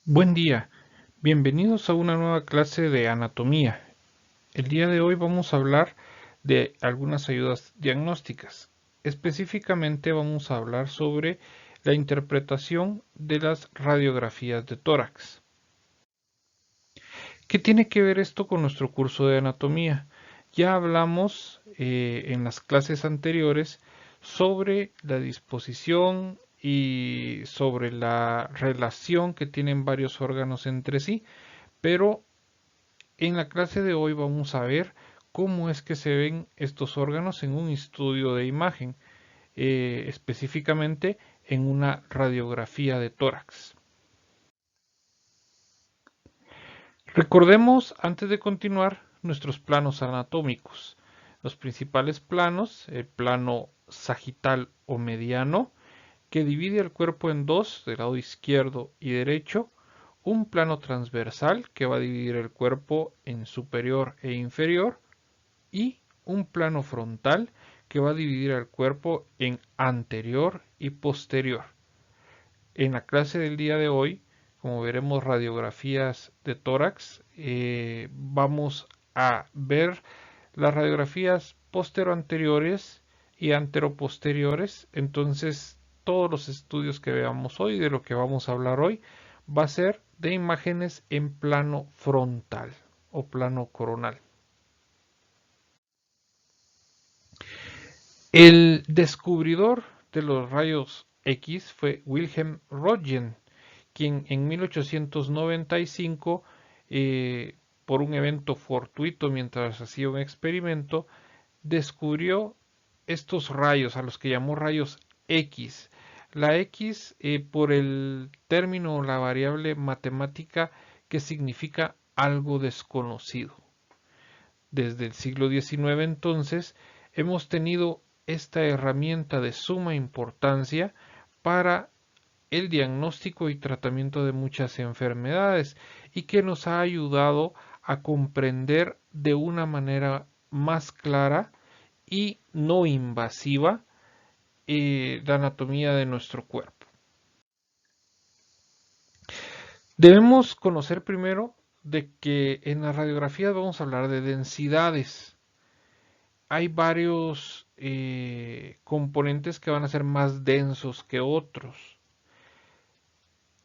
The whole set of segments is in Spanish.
Buen día, bienvenidos a una nueva clase de anatomía. El día de hoy vamos a hablar de algunas ayudas diagnósticas. Específicamente vamos a hablar sobre la interpretación de las radiografías de tórax. ¿Qué tiene que ver esto con nuestro curso de anatomía? Ya hablamos en las clases anteriores sobre la disposición y sobre la relación que tienen varios órganos entre sí, pero en la clase de hoy vamos a ver cómo es que se ven estos órganos en un estudio de imagen, específicamente en una radiografía de tórax. Recordemos, antes de continuar, nuestros planos anatómicos. Los principales planos, el plano sagital o mediano, que divide el cuerpo en dos, del lado izquierdo y derecho, un plano transversal, que va a dividir el cuerpo en superior e inferior, y un plano frontal, que va a dividir el cuerpo en anterior y posterior. En la clase del día de hoy, como veremos radiografías de tórax, vamos a ver las radiografías posteroanteriores y anteroposteriores. Entonces, todos los estudios que veamos hoy, de lo que vamos a hablar hoy, va a ser de imágenes en plano frontal o plano coronal. El descubridor de los rayos X fue Wilhelm Röntgen, quien en 1895, por un evento fortuito mientras hacía un experimento, descubrió estos rayos, a los que llamó rayos X. La X, por el término o la variable matemática que significa algo desconocido. Desde el siglo XIX entonces hemos tenido esta herramienta de suma importancia para el diagnóstico y tratamiento de muchas enfermedades y que nos ha ayudado a comprender de una manera más clara y no invasiva la anatomía de nuestro cuerpo. Debemos conocer primero de que en las radiografías vamos a hablar de densidades. Hay varios componentes que van a ser más densos que otros.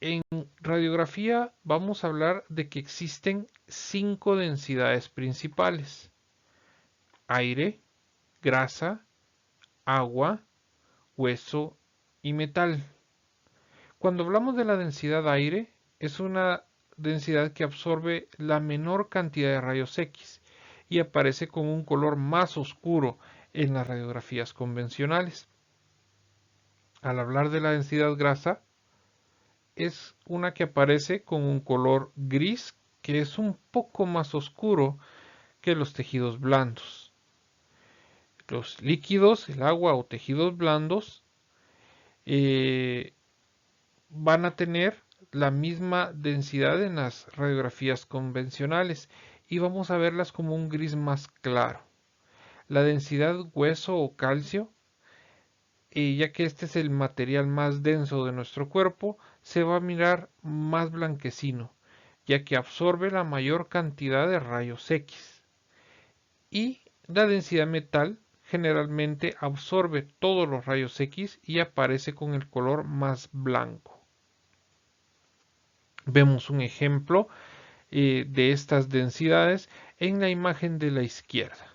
En radiografía vamos a hablar de que existen 5 densidades principales: aire, grasa, agua, hueso y metal. Cuando hablamos de la densidad aire, es una densidad que absorbe la menor cantidad de rayos X y aparece con un color más oscuro en las radiografías convencionales. Al hablar de la densidad grasa, es una que aparece con un color gris que es un poco más oscuro que los tejidos blandos. Los líquidos, el agua o tejidos blandos eh, van a tener la misma densidad en las radiografías convencionales y vamos a verlas como un gris más claro. La densidad hueso o calcio, ya que este es el material más denso de nuestro cuerpo, se va a mirar más blanquecino, ya que absorbe la mayor cantidad de rayos X. Y la densidad metal generalmente absorbe todos los rayos X y aparece con el color más blanco. Vemos un ejemplo de estas densidades en la imagen de la izquierda.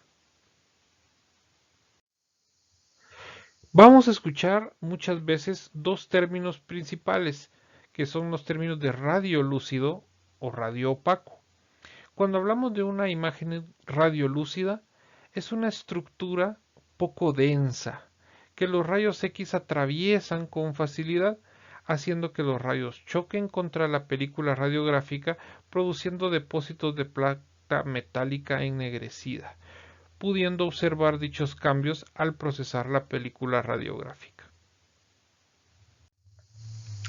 Vamos a escuchar muchas veces dos términos principales, que son los términos de radiolúcido o radioopaco. Cuando hablamos de una imagen radiolúcida, es una estructura poco densa, que los rayos X atraviesan con facilidad, haciendo que los rayos choquen contra la película radiográfica, produciendo depósitos de plata metálica ennegrecida, pudiendo observar dichos cambios al procesar la película radiográfica.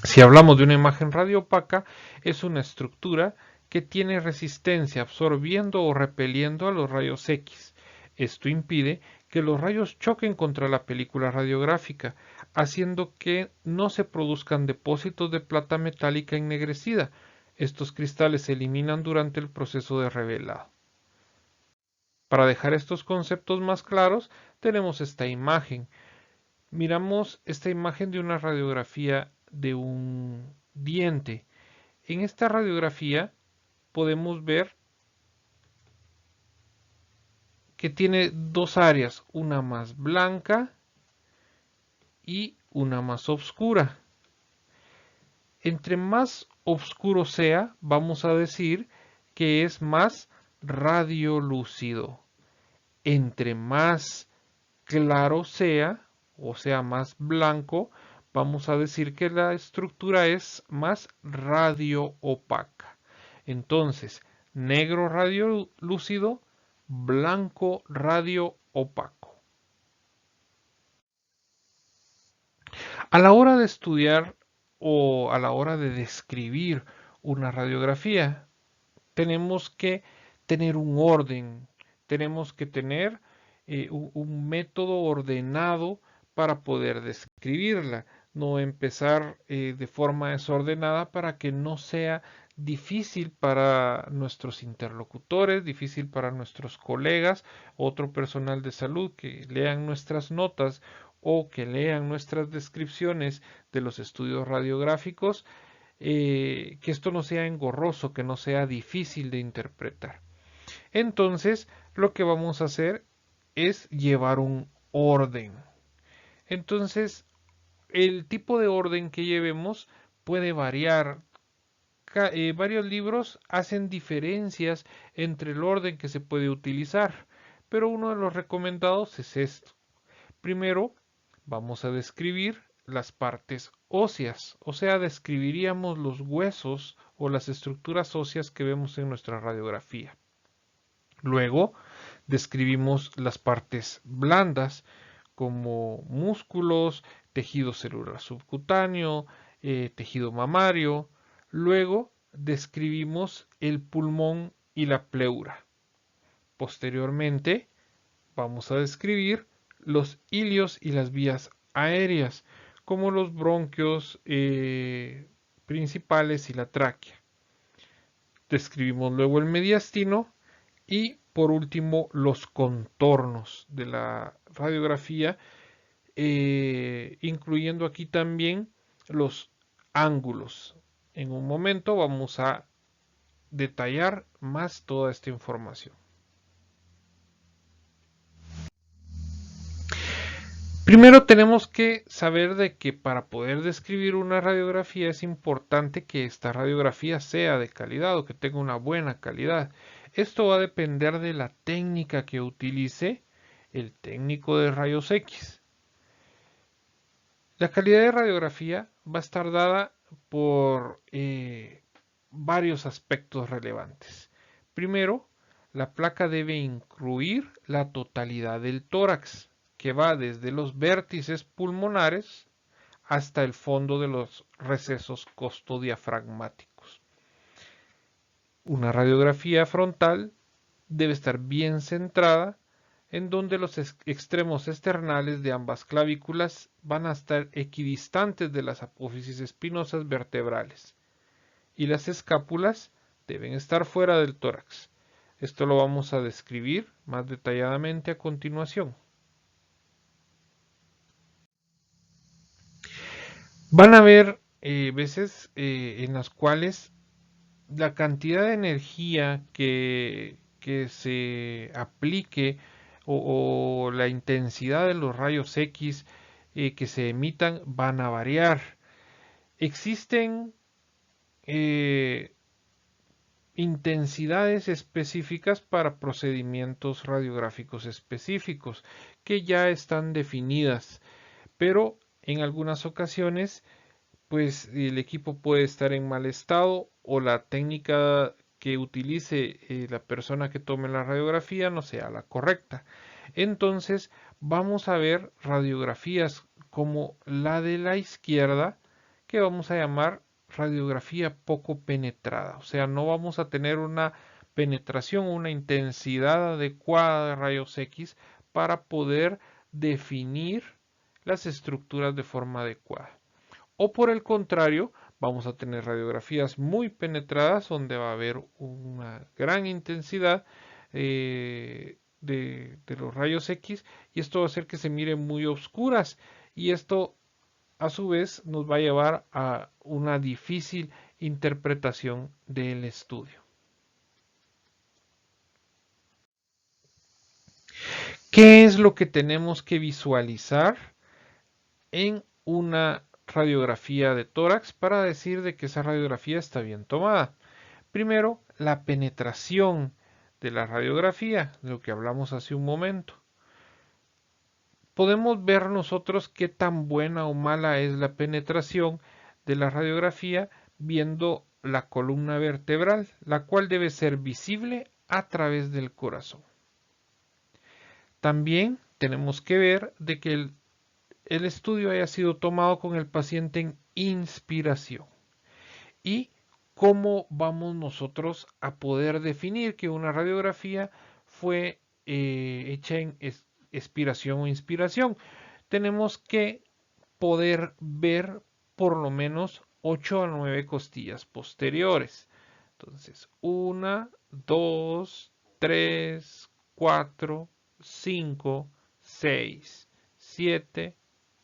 Si hablamos de una imagen radioopaca, es una estructura que tiene resistencia absorbiendo o repeliendo a los rayos X. Esto impide que los rayos choquen contra la película radiográfica, haciendo que no se produzcan depósitos de plata metálica ennegrecida. Estos cristales se eliminan durante el proceso de revelado. Para dejar estos conceptos más claros, tenemos esta imagen. Miramos esta imagen de una radiografía de un diente. En esta radiografía podemos ver que tiene dos áreas, una más blanca y una más oscura. Entre más oscuro sea, vamos a decir que es más radiolúcido. Entre más claro sea, o sea, más blanco, vamos a decir que la estructura es más radioopaca. Entonces, negro radiolúcido, blanco radioopaco. A la hora de estudiar o a la hora de describir una radiografía, tenemos que tener un orden, tenemos que tener un método ordenado para poder describirla, no empezar de forma desordenada para que no sea difícil para nuestros interlocutores, difícil para nuestros colegas, otro personal de salud que lean nuestras notas o que lean nuestras descripciones de los estudios radiográficos, que esto no sea engorroso, que no sea difícil de interpretar. Entonces, lo que vamos a hacer es llevar un orden. Entonces, el tipo de orden que llevemos puede variar. Varios libros hacen diferencias entre el orden que se puede utilizar, pero uno de los recomendados es esto. Primero, vamos a describir las partes óseas, o sea, describiríamos los huesos o las estructuras óseas que vemos en nuestra radiografía. Luego, describimos las partes blandas, como músculos, tejido celular subcutáneo, tejido mamario. Luego, describimos el pulmón y la pleura. Posteriormente, vamos a describir los ilios y las vías aéreas, como los bronquios principales y la tráquea. Describimos luego el mediastino y por último los contornos de la radiografía, incluyendo aquí también los ángulos. En un momento vamos a detallar más toda esta información. Primero tenemos que saber de que para poder describir una radiografía es importante que esta radiografía sea de calidad o que tenga una buena calidad. Esto va a depender de la técnica que utilice el técnico de rayos X. La calidad de radiografía va a estar dada por varios aspectos relevantes. Primero, la placa debe incluir la totalidad del tórax, que va desde los vértices pulmonares hasta el fondo de los recesos costodiafragmáticos. Una radiografía frontal debe estar bien centrada, en donde los extremos externales de ambas clavículas van a estar equidistantes de las apófisis espinosas vertebrales y las escápulas deben estar fuera del tórax. Esto lo vamos a describir más detalladamente a continuación. Van a haber veces en las cuales la cantidad de energía que se aplique o la intensidad de los rayos X que se emitan van a variar. Existen intensidades específicas para procedimientos radiográficos específicos que ya están definidas, pero en algunas ocasiones pues el equipo puede estar en mal estado o la técnica que utilice la persona que tome la radiografía no sea la correcta. Entonces vamos a ver radiografías como la de la izquierda, que vamos a llamar radiografía poco penetrada. O sea, no vamos a tener una penetración, una intensidad adecuada de rayos X para poder definir las estructuras de forma adecuada. O por el contrario, Vamos a tener radiografías muy penetradas donde va a haber una gran intensidad de los rayos X y esto va a hacer que se miren muy oscuras y esto a su vez nos va a llevar a una difícil interpretación del estudio. ¿Qué es lo que tenemos que visualizar en una radiografía de tórax para decir de que esa radiografía está bien tomada? Primero, la penetración de la radiografía, de lo que hablamos hace un momento. Podemos ver nosotros qué tan buena o mala es la penetración de la radiografía viendo la columna vertebral, la cual debe ser visible a través del corazón. También tenemos que ver de que el estudio haya sido tomado con el paciente en inspiración. ¿Y cómo vamos nosotros a poder definir que una radiografía fue hecha en expiración o inspiración? Tenemos que poder ver por lo menos 8 a 9 costillas posteriores. Entonces, 1, 2, 3, 4, 5, 6, 7,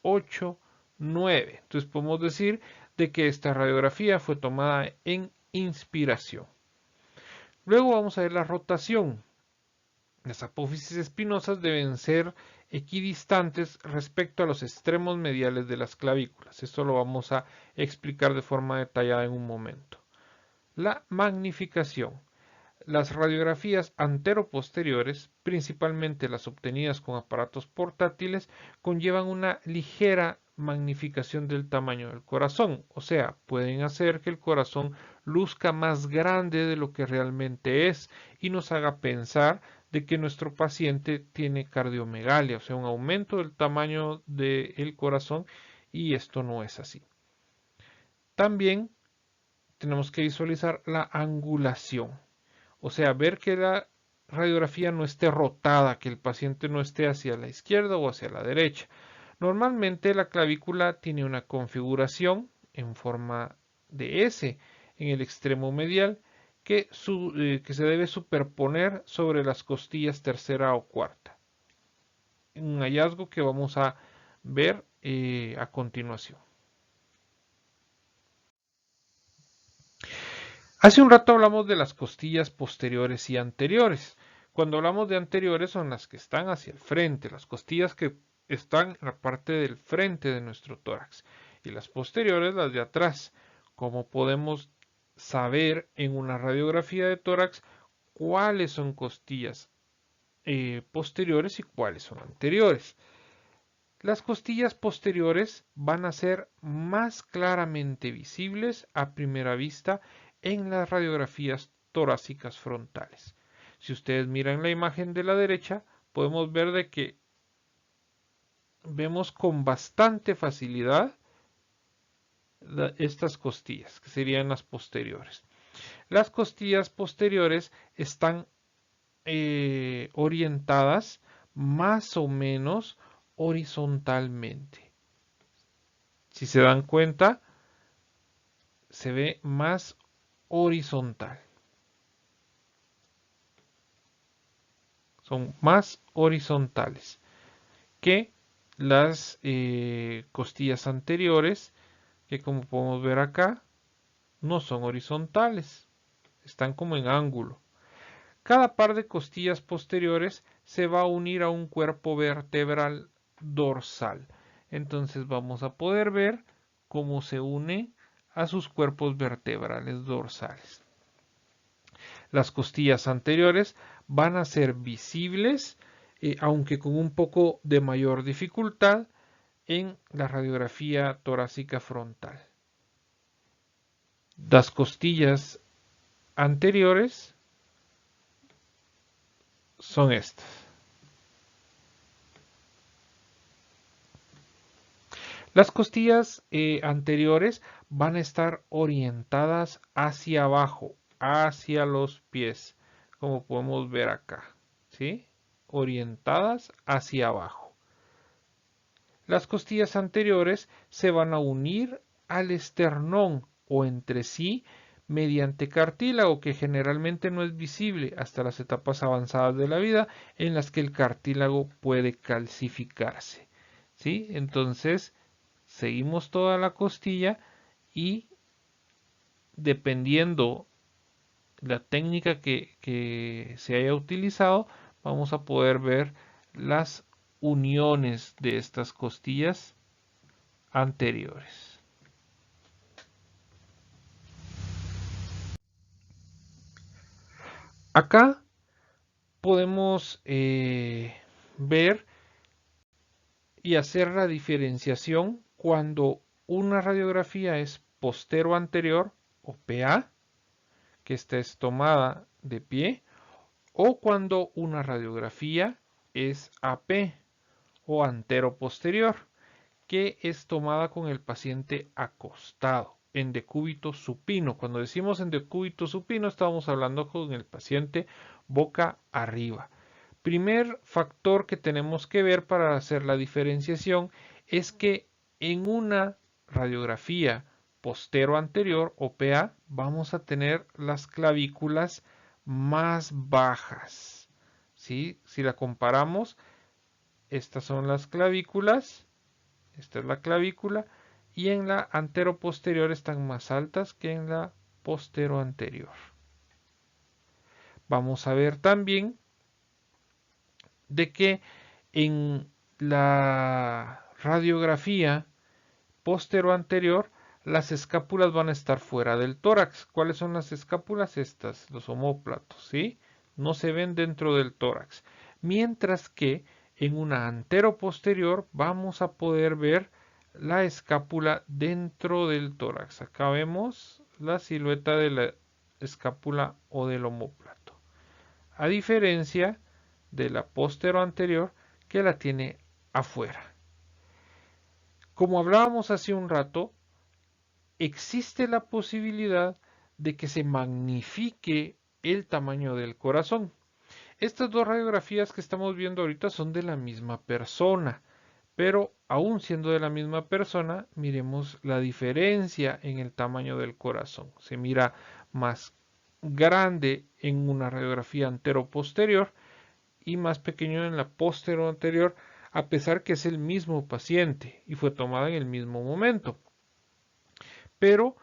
8, 9. Entonces podemos decir de que esta radiografía fue tomada en inspiración. Luego vamos a ver la rotación. Las apófisis espinosas deben ser equidistantes respecto a los extremos mediales de las clavículas. Esto lo vamos a explicar de forma detallada en un momento. La magnificación. Las radiografías anteroposteriores, principalmente las obtenidas con aparatos portátiles, conllevan una ligera magnificación del tamaño del corazón, o sea, pueden hacer que el corazón luzca más grande de lo que realmente es y nos haga pensar de que nuestro paciente tiene cardiomegalia, o sea, un aumento del tamaño del corazón y esto no es así. También tenemos que visualizar la angulación. O sea, ver que la radiografía no esté rotada, que el paciente no esté hacia la izquierda o hacia la derecha. Normalmente la clavícula tiene una configuración en forma de S en el extremo medial que se debe superponer sobre las costillas tercera o cuarta. Un hallazgo que vamos a ver a continuación. Hace un rato hablamos de las costillas posteriores y anteriores. Cuando hablamos de anteriores son las que están hacia el frente, las costillas que están en la parte del frente de nuestro tórax y las posteriores las de atrás. ¿Cómo podemos saber en una radiografía de tórax cuáles son costillas posteriores y cuáles son anteriores? Las costillas posteriores van a ser más claramente visibles a primera vista en las radiografías torácicas frontales. Si ustedes miran la imagen de la derecha, podemos ver de que vemos con bastante facilidad estas costillas, que serían las posteriores. Las costillas posteriores están orientadas más o menos horizontalmente. Si se dan cuenta, se ve más horizontal. Son más horizontales que las costillas anteriores, que como podemos ver acá, no son horizontales. Están como en ángulo. Cada par de costillas posteriores se va a unir a un cuerpo vertebral dorsal. Entonces vamos a poder ver cómo se une a sus cuerpos vertebrales dorsales. Las costillas anteriores van a ser visibles, aunque con un poco de mayor dificultad, en la radiografía torácica frontal. Las costillas anteriores son estas. Las costillas anteriores van a estar orientadas hacia abajo, hacia los pies, como podemos ver acá, ¿sí? Orientadas hacia abajo. Las costillas anteriores se van a unir al esternón o entre sí mediante cartílago, que generalmente no es visible hasta las etapas avanzadas de la vida en las que el cartílago puede calcificarse. ¿Sí? Entonces, seguimos toda la costilla y dependiendo la técnica que se haya utilizado, vamos a poder ver las uniones de estas costillas anteriores. Acá podemos ver y hacer la diferenciación cuando una radiografía es postero anterior o PA, que esta es tomada de pie, o cuando una radiografía es AP o antero posterior, que es tomada con el paciente acostado en decúbito supino. Cuando decimos en decúbito supino, estamos hablando con el paciente boca arriba. Primer factor que tenemos que ver para hacer la diferenciación es que en una radiografía postero anterior o PA vamos a tener las clavículas más bajas. ¿Sí? Si la comparamos, estas son las clavículas, esta es la clavícula, y en la antero-posterior están más altas que en la postero-anterior. Vamos a ver también de que en la radiografía postero-anterior las escápulas van a estar fuera del tórax. ¿Cuáles son las escápulas? Estas, los omóplatos, ¿sí? No se ven dentro del tórax. Mientras que en una antero-posterior vamos a poder ver la escápula dentro del tórax. Acá vemos la silueta de la escápula o del omóplato. A diferencia de la postero anterior que la tiene afuera. Como hablábamos hace un rato, existe la posibilidad de que se magnifique el tamaño del corazón. Estas dos radiografías que estamos viendo ahorita son de la misma persona, pero aún siendo de la misma persona, miremos la diferencia en el tamaño del corazón. Se mira más grande en una radiografía antero-posterior y más pequeño en la postero anterior, a pesar que es el mismo paciente y fue tomada en el mismo momento. Pero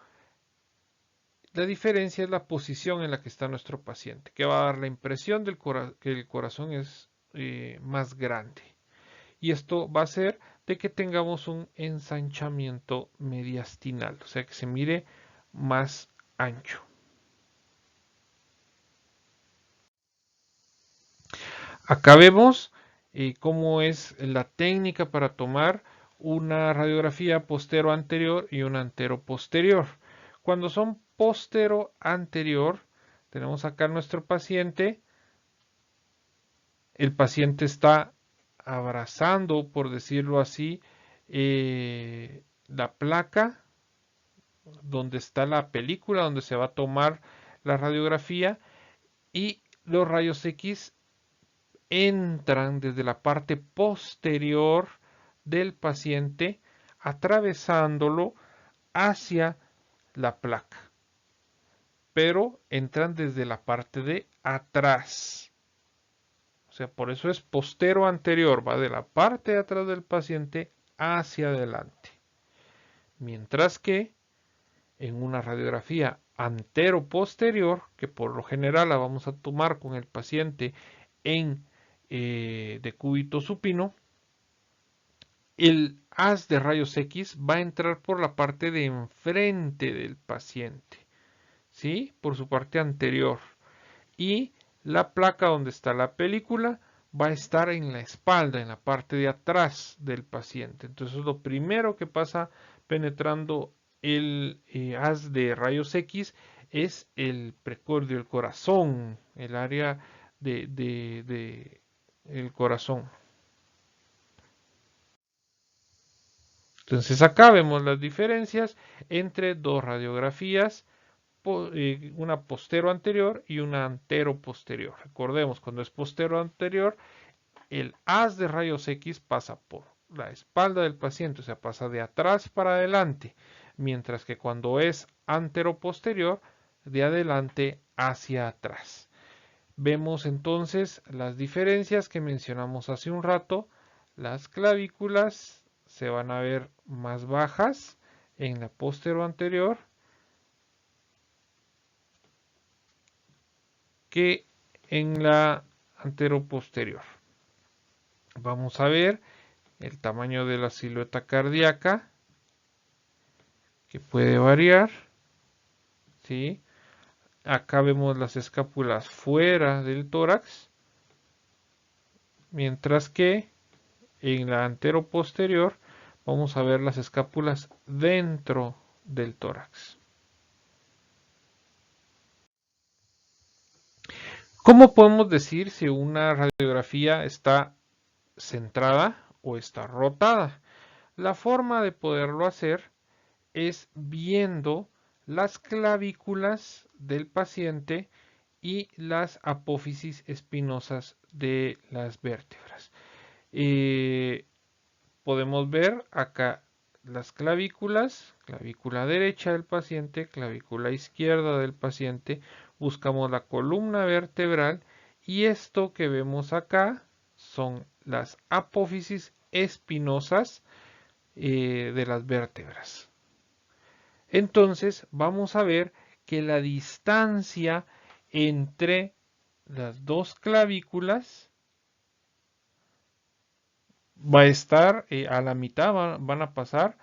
la diferencia es la posición en la que está nuestro paciente, que va a dar la impresión del que el corazón es más grande. Y esto va a hacer de que tengamos un ensanchamiento mediastinal, o sea que se mire más ancho. Acá vemos cómo es la técnica para tomar una radiografía postero anterior y una antero posterior. Cuando son postero anterior, tenemos acá nuestro paciente. El paciente está abrazando, por decirlo así, la placa donde está la película, donde se va a tomar la radiografía, y los rayos X entran desde la parte posterior del paciente, atravesándolo hacia la placa, pero entran desde la parte de atrás. O sea, por eso es postero anterior, va de la parte de atrás del paciente hacia adelante. Mientras que en una radiografía antero-posterior, que por lo general la vamos a tomar con el paciente en decúbito supino, el haz de rayos X va a entrar por la parte de enfrente del paciente, ¿sí? Por su parte anterior. Y la placa donde está la película va a estar en la espalda, en la parte de atrás del paciente. Entonces lo primero que pasa penetrando el haz de rayos X es el precordio, el corazón, el área de el corazón. Entonces acá vemos las diferencias entre dos radiografías, una postero anterior y una antero posterior. Recordemos, cuando es postero anterior, el haz de rayos X pasa por la espalda del paciente, o sea, pasa de atrás para adelante, mientras que cuando es anteroposterior de adelante hacia atrás. Vemos entonces las diferencias que mencionamos hace un rato. Las clavículas se van a ver más bajas en la anterior que en la anteroposterior. Vamos a ver el tamaño de la silueta cardíaca, que puede variar, ¿sí? Acá vemos las escápulas fuera del tórax, mientras que en la anteroposterior vamos a ver las escápulas dentro del tórax. ¿Cómo podemos decir si una radiografía está centrada o está rotada? La forma de poderlo hacer es viendo las clavículas del paciente y las apófisis espinosas de las vértebras. Podemos ver acá las clavículas, clavícula derecha del paciente, clavícula izquierda del paciente, buscamos la columna vertebral y esto que vemos acá son las apófisis espinosas de las vértebras. Entonces vamos a ver que la distancia entre las dos clavículas va a estar a la mitad, van a pasar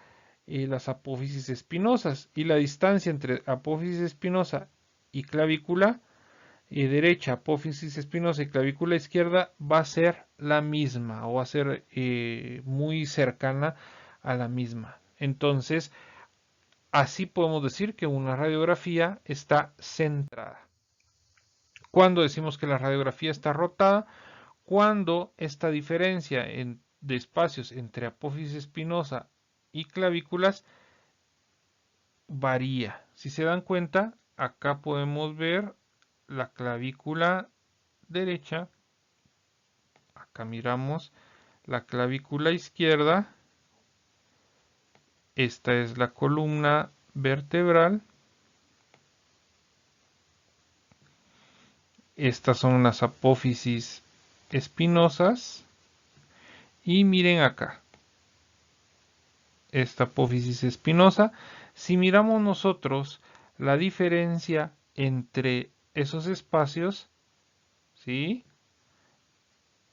las apófisis espinosas y la distancia entre apófisis espinosa y clavícula derecha, apófisis espinosa y clavícula izquierda va a ser la misma o va a ser muy cercana a la misma. Entonces, así podemos decir que una radiografía está centrada. Cuando decimos que la radiografía está rotada, cuando esta diferencia de espacios entre apófisis espinosa y clavículas varía. Si se dan cuenta, acá podemos ver la clavícula derecha, acá miramos la clavícula izquierda, esta es la columna vertebral, estas son las apófisis espinosas y miren acá, esta apófisis espinosa, si miramos nosotros la diferencia entre esos espacios, ¿sí?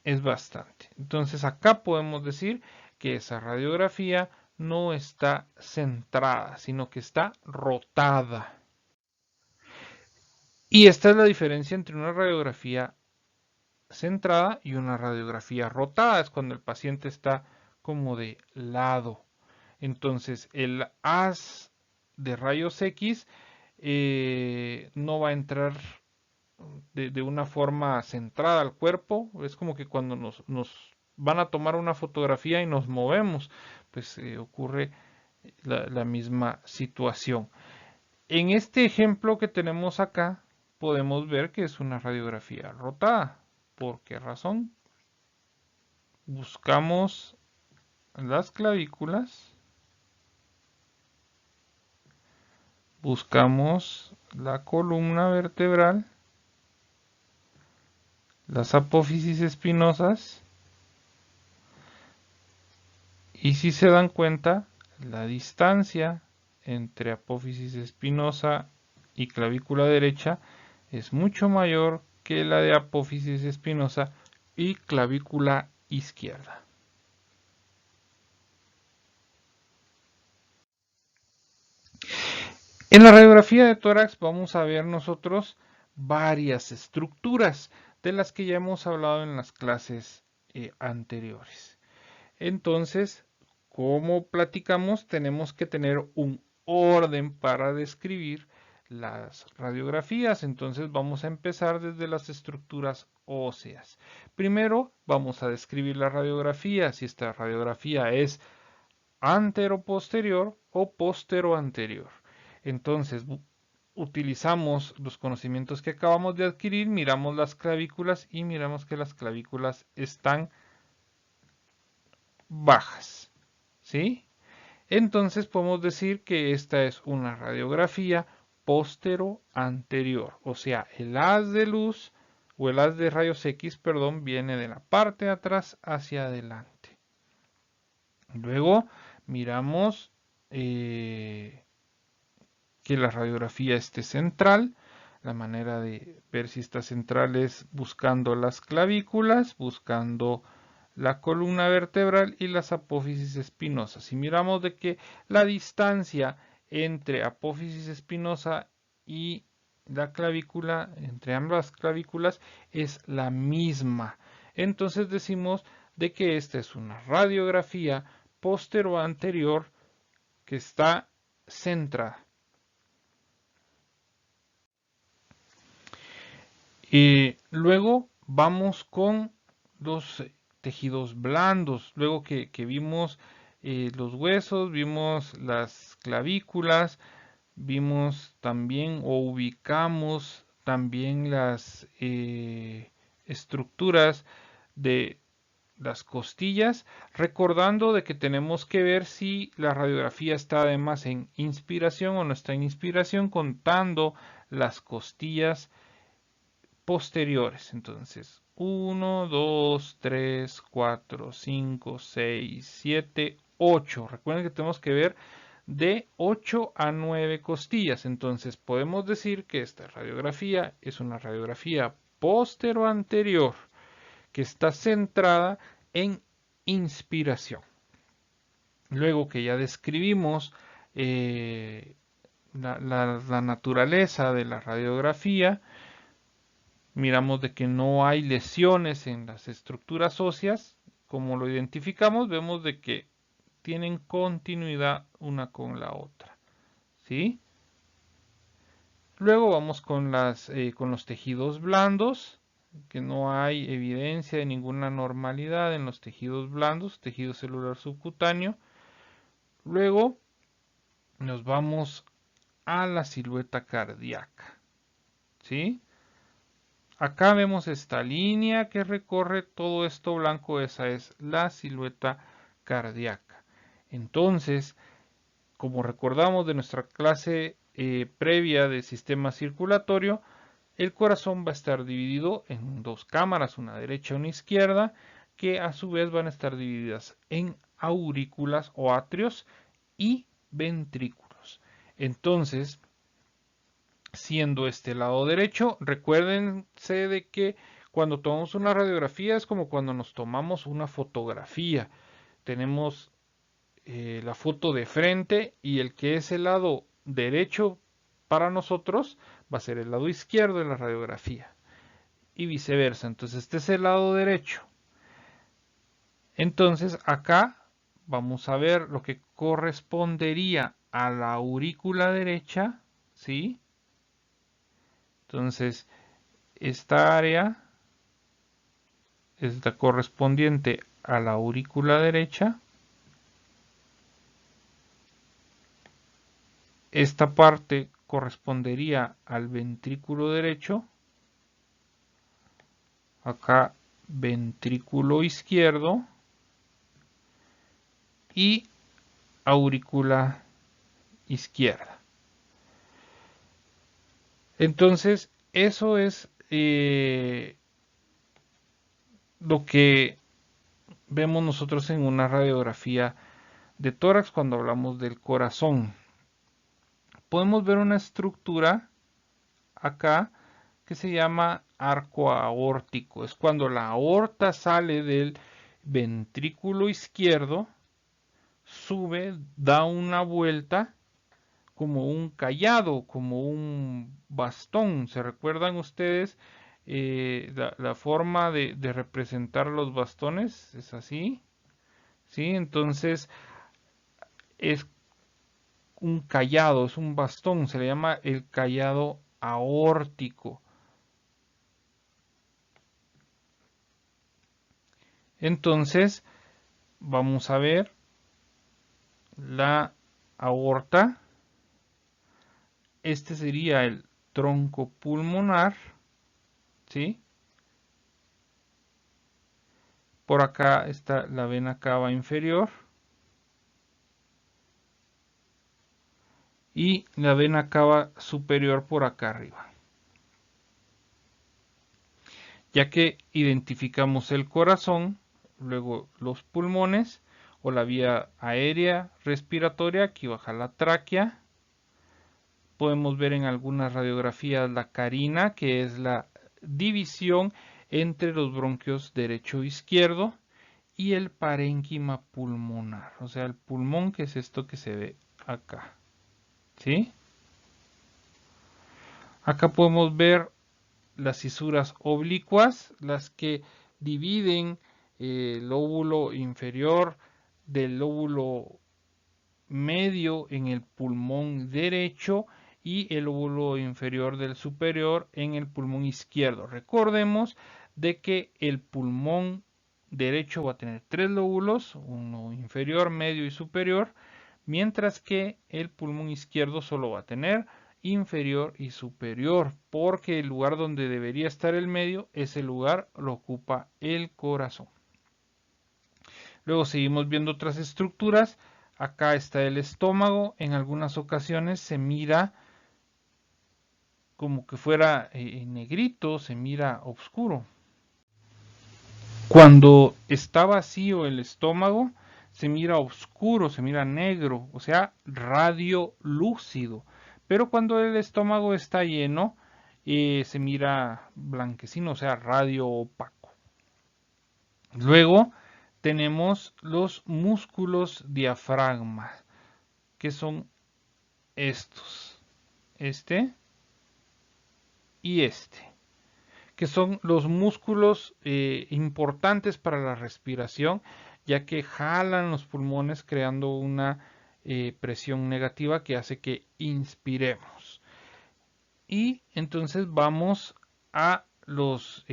Es bastante. Entonces acá podemos decir que esa radiografía no está centrada, sino que está rotada. Y esta es la diferencia entre una radiografía centrada y una radiografía rotada. Es cuando el paciente está como de lado. Entonces el haz de rayos X no va a entrar de una forma centrada al cuerpo. Es como que cuando nos van a tomar una fotografía y nos movemos, pues ocurre la misma situación. En este ejemplo que tenemos acá, podemos ver que es una radiografía rotada. ¿Por qué razón? Buscamos las clavículas, buscamos la columna vertebral, las apófisis espinosas y si se dan cuenta, la distancia entre apófisis espinosa y clavícula derecha es mucho mayor que la de apófisis espinosa y clavícula izquierda. En la radiografía de tórax vamos a ver nosotros varias estructuras de las que ya hemos hablado en las clases anteriores. Entonces, como platicamos, tenemos que tener un orden para describir las radiografías. Entonces vamos a empezar desde las estructuras óseas. Primero vamos a describir la radiografía, si esta radiografía es antero-posterior o postero-anterior. Entonces utilizamos los conocimientos que acabamos de adquirir, miramos las clavículas y miramos que las clavículas están bajas, ¿sí? Entonces podemos decir que esta es una radiografía póstero-anterior, o sea, el haz de luz o el haz de rayos X, perdón, viene de la parte de atrás hacia adelante. Luego miramos que la radiografía esté central. La manera de ver si está central es buscando las clavículas, buscando la columna vertebral y las apófisis espinosas. Si miramos de que la distancia entre apófisis espinosa y la clavícula, entre ambas clavículas, es la misma. Entonces decimos de que esta es una radiografía póstero anterior que está centrada. Y luego vamos con los tejidos blandos. Luego que vimos los huesos, vimos las clavículas, vimos también o ubicamos también las estructuras de las costillas, recordando de que tenemos que ver si la radiografía está además en inspiración o no está en inspiración, contando las costillas posteriores. Entonces, 1, 2, 3, 4, 5, 6, 7, 8. Recuerden que tenemos que ver de 8 a 9 costillas. Entonces, podemos decir que esta radiografía es una radiografía postero-anterior que está centrada en inspiración. Luego que ya describimos la naturaleza de la radiografía, miramos de que no hay lesiones en las estructuras óseas. Como lo identificamos, vemos de que tienen continuidad una con la otra. ¿Sí? Luego vamos con los tejidos blandos, que no hay evidencia de ninguna normalidad en los tejidos blandos, tejido celular subcutáneo. Luego nos vamos a la silueta cardíaca. ¿Sí? Acá vemos esta línea que recorre todo esto blanco, esa es la silueta cardíaca. Entonces, como recordamos de nuestra clase previa de sistema circulatorio, el corazón va a estar dividido en dos cámaras, una derecha y una izquierda, que a su vez van a estar divididas en aurículas o atrios y ventrículos. Entonces, siendo este lado derecho, recuérdense de que cuando tomamos una radiografía es como cuando nos tomamos una fotografía. Tenemos la foto de frente y el que es el lado derecho para nosotros va a ser el lado izquierdo de la radiografía y viceversa. Entonces este es el lado derecho. Entonces acá vamos a ver lo que correspondería a la aurícula derecha, ¿sí? Entonces esta área es la correspondiente a la aurícula derecha. Esta parte correspondería al ventrículo derecho. Acá ventrículo izquierdo y aurícula izquierda. Entonces, eso es lo que vemos nosotros en una radiografía de tórax cuando hablamos del corazón. Podemos ver una estructura acá que se llama arco aórtico. Es cuando la aorta sale del ventrículo izquierdo, sube, da una vuelta como un cayado, como un bastón. ¿Se recuerdan ustedes la forma de representar los bastones? Es así. ¿Sí? Entonces es un cayado, es un bastón, se le llama el cayado aórtico. Entonces vamos a ver la aorta. Este sería el tronco pulmonar, ¿sí? Por acá está la vena cava inferior. y la vena cava superior por acá arriba. Ya que identificamos el corazón, luego los pulmones o la vía aérea respiratoria, aquí baja la tráquea. Podemos ver en algunas radiografías la carina, que es la división entre los bronquios derecho e izquierdo, y el parénquima pulmonar, o sea, el pulmón, que es esto que se ve acá. ¿Sí? Acá podemos ver las fisuras oblicuas, las que dividen el lóbulo inferior del lóbulo medio en el pulmón derecho y el lóbulo inferior del superior en el pulmón izquierdo. Recordemos de que el pulmón derecho va a tener tres lóbulos, uno inferior, medio y superior, mientras que el pulmón izquierdo solo va a tener inferior y superior, porque el lugar donde debería estar el medio, ese lugar lo ocupa el corazón. Luego seguimos viendo otras estructuras. Acá está el estómago. En algunas ocasiones se mira como que fuera negrito, se mira oscuro. Cuando está vacío el estómago, se mira oscuro, se mira negro, o sea, radiolúcido. Pero cuando el estómago está lleno, se mira blanquecino, o sea, radio opaco. Luego tenemos los músculos diafragma, que son estos, este y este, que son los músculos importantes para la respiración, ya que jalan los pulmones creando una presión negativa que hace que inspiremos. Y entonces vamos a los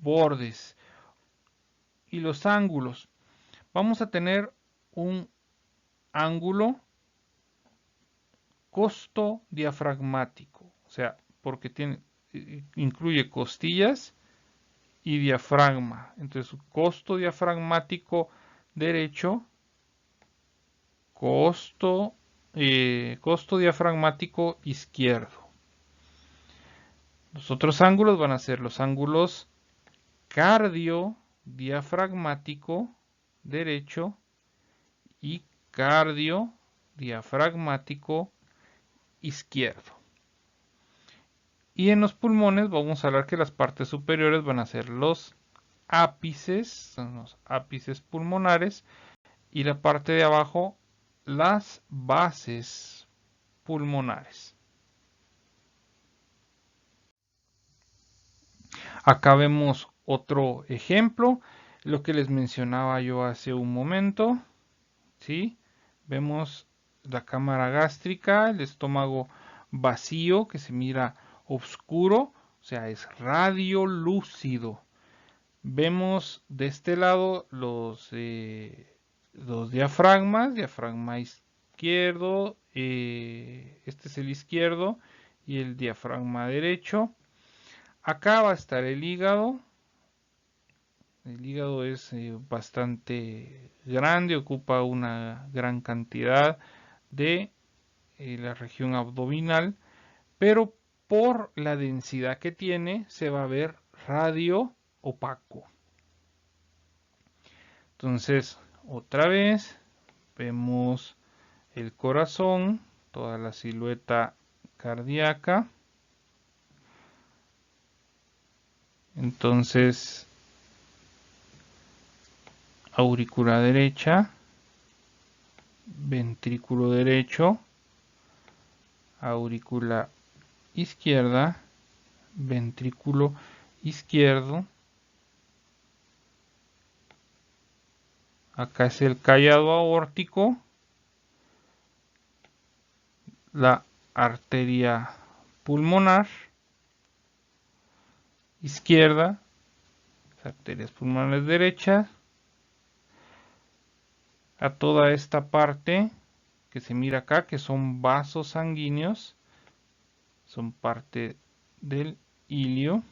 bordes y los ángulos. Vamos a tener un ángulo costo diafragmático, o sea, porque incluye costillas y diafragma. Entonces, costo diafragmático derecho, costo diafragmático izquierdo. Los otros ángulos van a ser los ángulos cardio diafragmático derecho y cardio diafragmático izquierdo. Y en los pulmones vamos a hablar que las partes superiores van a ser los ápices, son los ápices pulmonares, y la parte de abajo las bases pulmonares. Acá vemos otro ejemplo, lo que les mencionaba yo hace un momento, ¿sí? Vemos la cámara gástrica, el estómago vacío que se mira oscuro, o sea, es radiolúcido. Vemos de este lado los diafragmas, diafragma izquierdo, este es el izquierdo y el diafragma derecho. Acá va a estar el hígado. El hígado es bastante grande, ocupa una gran cantidad de la región abdominal, pero por la densidad que tiene se va a ver radio opaco. Entonces, otra vez vemos el corazón, toda la silueta cardíaca. Entonces, aurícula derecha, ventrículo derecho, aurícula izquierda, ventrículo izquierdo. Acá es el callado aórtico, la arteria pulmonar izquierda, las arterias pulmonares derechas, a toda esta parte que se mira acá, que son vasos sanguíneos, son parte del ilio.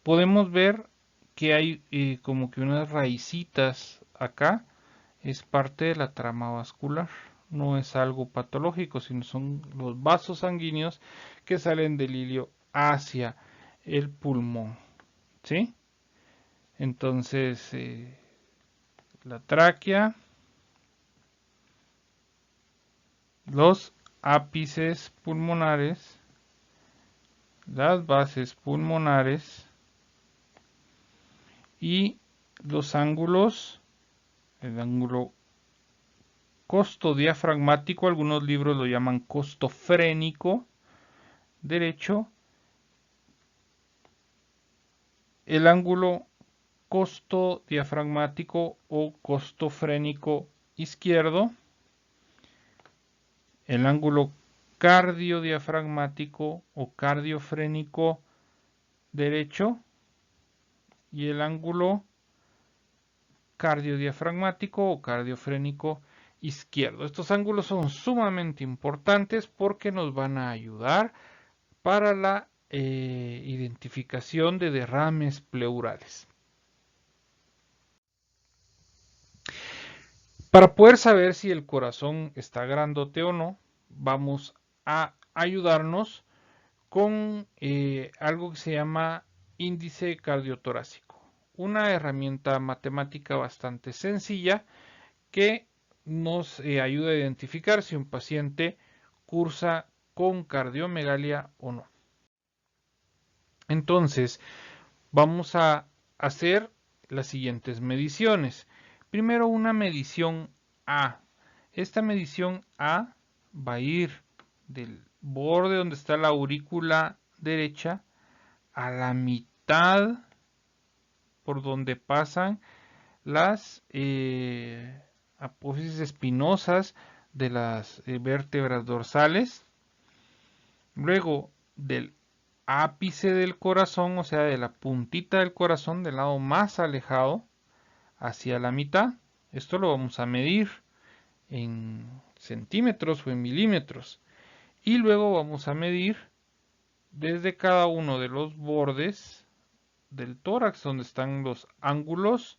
Podemos ver que hay como que unas raicitas acá, es parte de la trama vascular. No es algo patológico, sino son los vasos sanguíneos que salen del ilio hacia el pulmón. ¿Sí? Entonces, la tráquea, los ápices pulmonares, las bases pulmonares y los ángulos, el ángulo costodiafragmático, algunos libros lo llaman costofrénico derecho, el ángulo costodiafragmático o costofrénico izquierdo, el ángulo cardiodiafragmático o cardiofrénico derecho y el ángulo cardiodiafragmático o cardiofrénico izquierdo. Estos ángulos son sumamente importantes porque nos van a ayudar para la identificación de derrames pleurales. Para poder saber si el corazón está grandote o no, vamos a ayudarnos con algo que se llama índice cardiotorácico, una herramienta matemática bastante sencilla que nos ayuda a identificar si un paciente cursa con cardiomegalia o no. Entonces, vamos a hacer las siguientes mediciones. Primero, una medición A. Esta medición A va a ir del borde donde está la aurícula derecha a la mitad por donde pasan las apófisis espinosas de las vértebras dorsales. Luego del ápice del corazón, o sea, de la puntita del corazón, del lado más alejado, hacia la mitad. Esto lo vamos a medir en centímetros o en milímetros. Y luego vamos a medir desde cada uno de los bordes del tórax, donde están los ángulos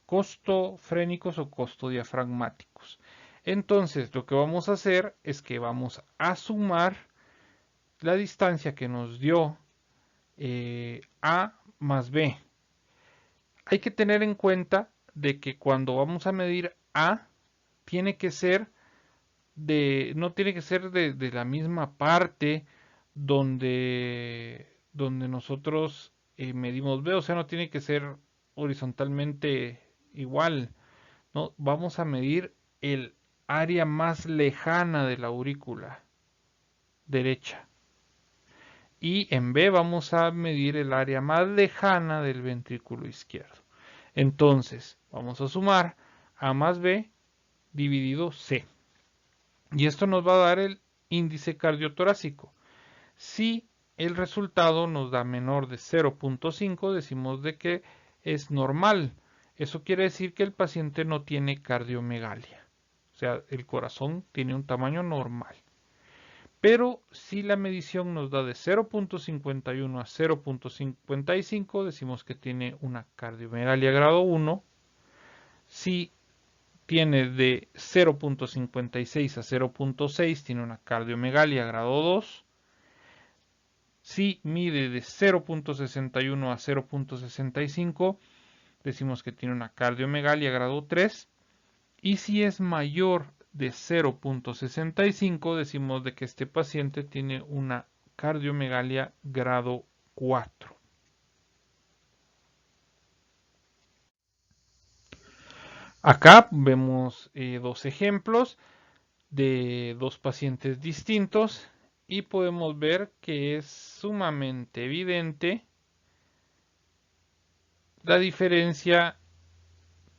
costofrénicos o costodiafragmáticos. Entonces, lo que vamos a hacer es que vamos a sumar la distancia que nos dio A más B. Hay que tener en cuenta de que cuando vamos a medir A, tiene que ser no tiene que ser de la misma parte donde nosotros medimos B, o sea, no tiene que ser horizontalmente igual, ¿no? Vamos a medir el área más lejana de la aurícula derecha. Y en B vamos a medir el área más lejana del ventrículo izquierdo. Entonces, vamos a sumar A más B dividido C. Y esto nos va a dar el índice cardiotorácico. Si el resultado nos da menor de 0.5, decimos de que es normal. Eso quiere decir que el paciente no tiene cardiomegalia. O sea, el corazón tiene un tamaño normal. Pero si la medición nos da de 0.51 a 0.55, decimos que tiene una cardiomegalia grado 1. Si tiene de 0.56 a 0.6, tiene una cardiomegalia grado 2. Si mide de 0.61 a 0.65, decimos que tiene una cardiomegalia grado 3. Y si es mayor de 0.65, decimos de que este paciente tiene una cardiomegalia grado 4. Acá vemos dos ejemplos de dos pacientes distintos y podemos ver que es sumamente evidente la diferencia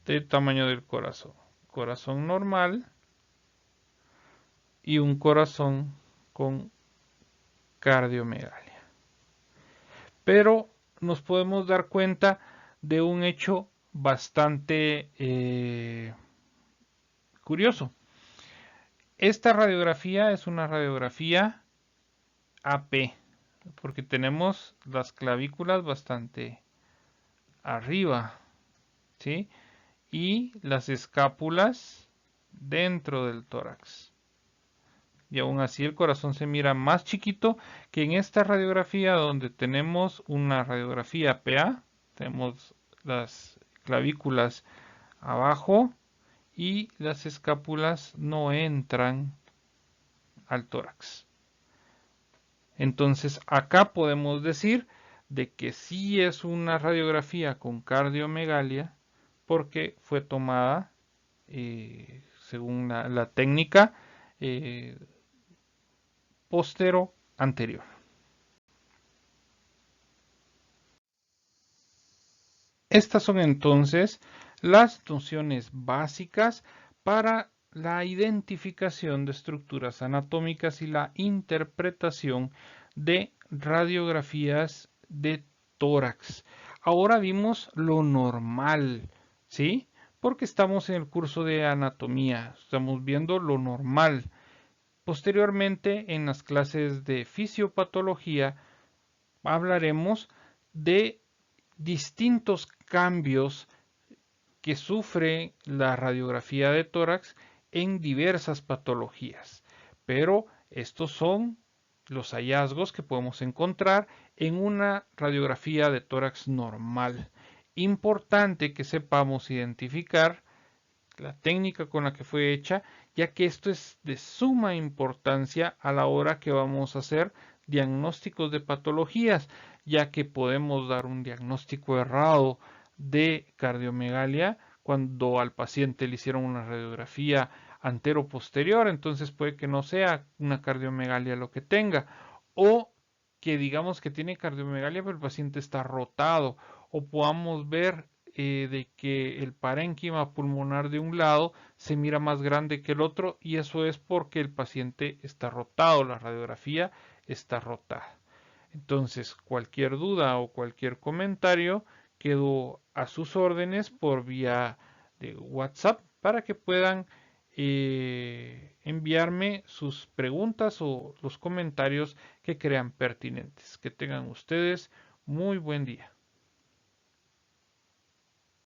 del tamaño del corazón. Corazón normal y un corazón con cardiomegalia. Pero nos podemos dar cuenta de un hecho bastante curioso. Esta radiografía es una radiografía AP, porque tenemos las clavículas bastante arriba, ¿sí? Y las escápulas dentro del tórax. Y aún así el corazón se mira más chiquito que en esta radiografía donde tenemos una radiografía PA. Tenemos las clavículas abajo y las escápulas no entran al tórax. Entonces acá podemos decir de que sí es una radiografía con cardiomegalia porque fue tomada según la técnica eh, postero anterior. Estas son entonces las nociones básicas para la identificación de estructuras anatómicas y la interpretación de radiografías de tórax. Ahora vimos lo normal, ¿sí? Porque estamos en el curso de anatomía, estamos viendo lo normal. Posteriormente, en las clases de fisiopatología, hablaremos de distintos cambios que sufre la radiografía de tórax en diversas patologías. Pero estos son los hallazgos que podemos encontrar en una radiografía de tórax normal. Importante que sepamos identificar la técnica con la que fue hecha, ya que esto es de suma importancia a la hora que vamos a hacer diagnósticos de patologías, ya que podemos dar un diagnóstico errado de cardiomegalia cuando al paciente le hicieron una radiografía antero-posterior, entonces puede que no sea una cardiomegalia lo que tenga, o que digamos que tiene cardiomegalia pero el paciente está rotado, o podamos ver de que el parénquima pulmonar de un lado se mira más grande que el otro y eso es porque el paciente está rotado, la radiografía está rotada. Entonces, cualquier duda o cualquier comentario quedo a sus órdenes por vía de WhatsApp para que puedan enviarme sus preguntas o los comentarios que crean pertinentes. Que tengan ustedes muy buen día.